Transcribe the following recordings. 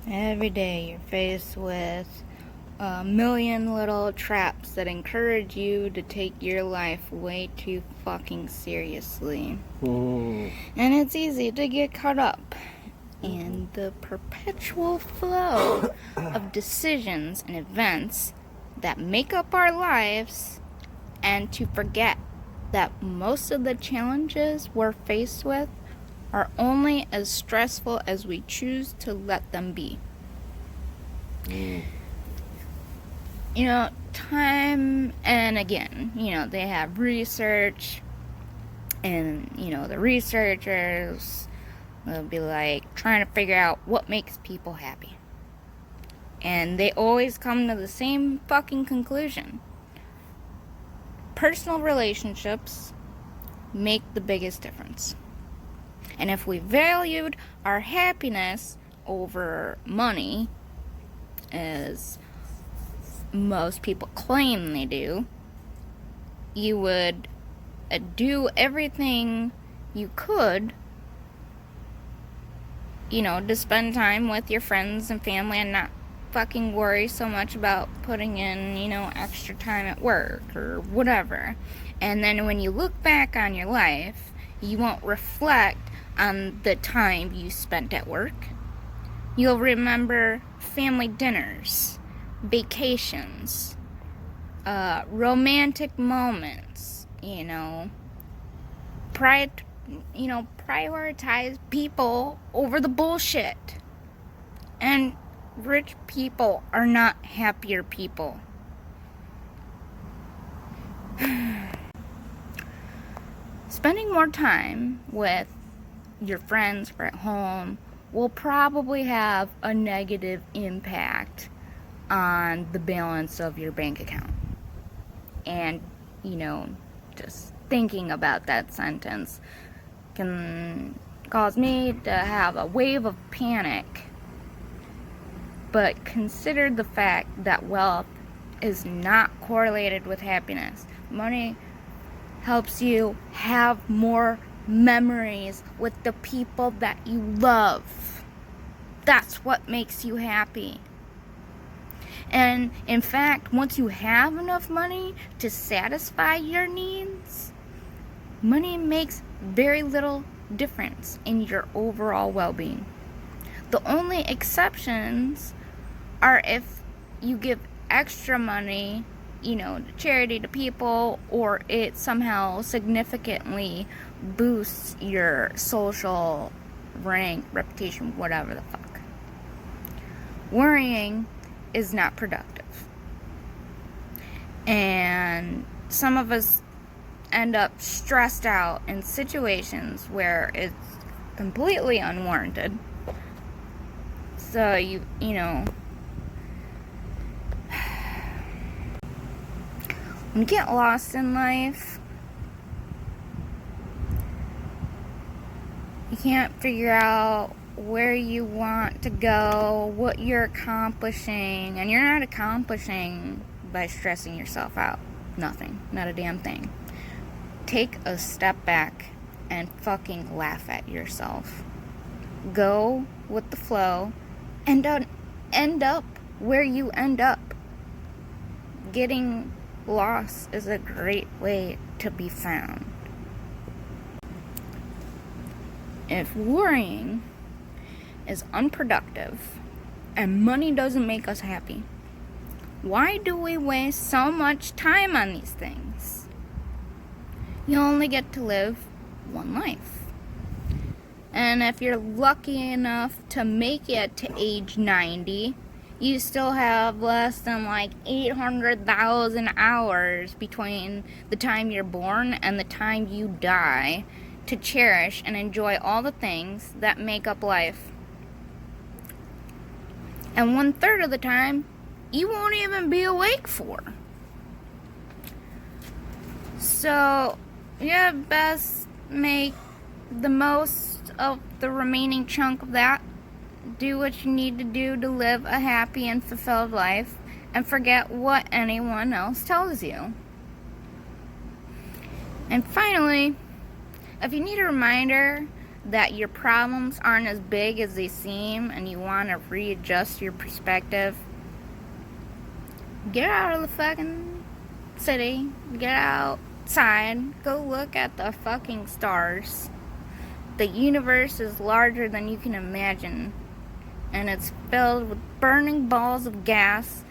Every day you're faced with a million little traps that encourage you to take your life way too fucking seriously. And it's easy to get caught up in the perpetual flow of decisions and events that make up our lives, and to forget that most of the challenges we're faced with are only as stressful as we choose to let them be. Time and again, they have research, and, the researchers will be like trying to figure out what makes people happy. And they always come to the same fucking conclusion. Personal relationships make the biggest difference. And if we valued our happiness over money, as most people claim they do, you would do everything you could, to spend time with your friends and family and not fucking worry so much about putting in, extra time at work or whatever. And then when you look back on your life, you won't reflect on the time you spent at work. You'll remember family dinners, vacations, romantic moments, prioritize people over the bullshit. And rich people are not happier people. Spending more time with your friends or at home will probably have a negative impact on the balance of your bank account. And, just thinking about that sentence can cause me to have a wave of panic. But consider the fact that wealth is not correlated with happiness. Money helps you have more memories with the people that you love. That's what makes you happy. And in fact, once you have enough money to satisfy your needs, money makes very little difference in your overall well-being. The only exceptions are if you give extra money, to charity, to people, or it somehow significantly boosts your social rank, reputation, whatever the fuck. Worrying is not productive. And some of us end up stressed out in situations where it's completely unwarranted. So when you get lost in life, you can't figure out where you want to go, what you're accomplishing, and you're not accomplishing by stressing yourself out. Nothing. Not a damn thing. Take a step back and fucking laugh at yourself. Go with the flow and don't end up where you end up. Getting lost is a great way to be found. If worrying is unproductive and money doesn't make us happy, why do we waste so much time on these things? You only get to live one life. And if you're lucky enough to make it to age 90, you still have less than 800,000 hours between the time you're born and the time you die to cherish and enjoy all the things that make up life. And 1/3 of the time, you won't even be awake for. So, yeah, best make the most of the remaining chunk of that. Do what you need to do to live a happy and fulfilled life, and forget what anyone else tells you. And finally, if you need a reminder that your problems aren't as big as they seem and you want to readjust your perspective, get out of the fucking city, get outside, go look at the fucking stars. The universe is larger than you can imagine, and it's filled with burning balls of gas,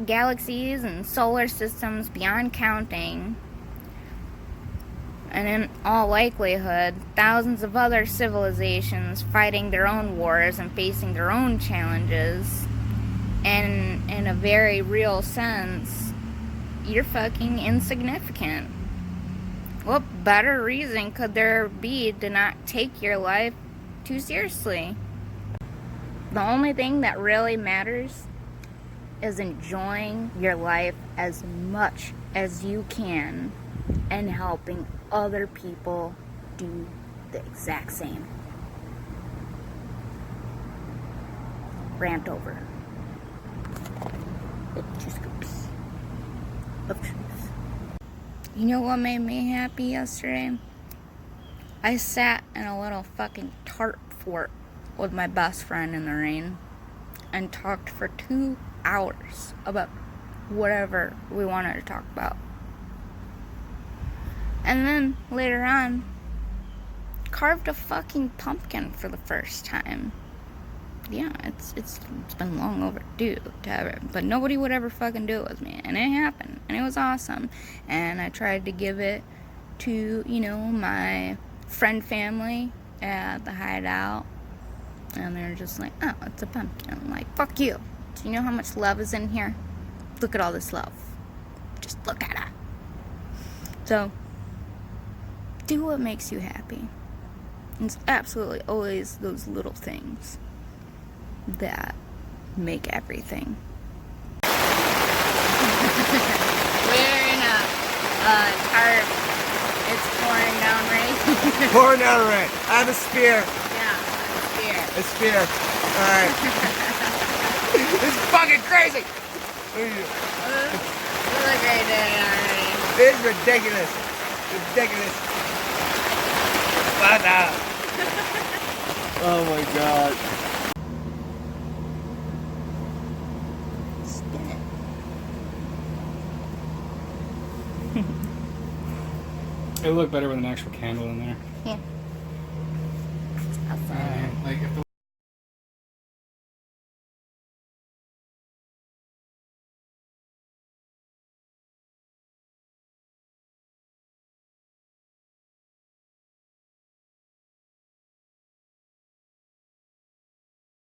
galaxies and solar systems beyond counting. And in all likelihood, thousands of other civilizations fighting their own wars and facing their own challenges. And in a very real sense, you're fucking insignificant. What better reason could there be to not take your life too seriously? The only thing that really matters is enjoying your life as much as you can and helping other people do the exact same. Rant over. Twoscoops of truth. You know what made me happy yesterday? I sat in a little fucking tarp fort with my best friend in the rain and talked for 2 hours about whatever we wanted to talk about. And then later on, carved a fucking pumpkin for the first time. Yeah, it's been long overdue to have it, but nobody would ever fucking do it with me, and it happened, and it was awesome. And I tried to give it to, my friend family at the hideout, and they're just like, oh, it's a pumpkin. I'm like, fuck you. Do you know how much love is in here? Look at all this love. Just look at it. So, do what makes you happy. It's absolutely always those little things that make everything. We're in a tarp. It's pouring down rain. Pouring down rain. I have a spear. Yeah, a spear. A spear. Alright. This is fucking crazy! It was a great day already. This is ridiculous. Ridiculous. What the? Oh my god. Spin it. It would look better with an actual candle in there. Yeah. Outside. Like if the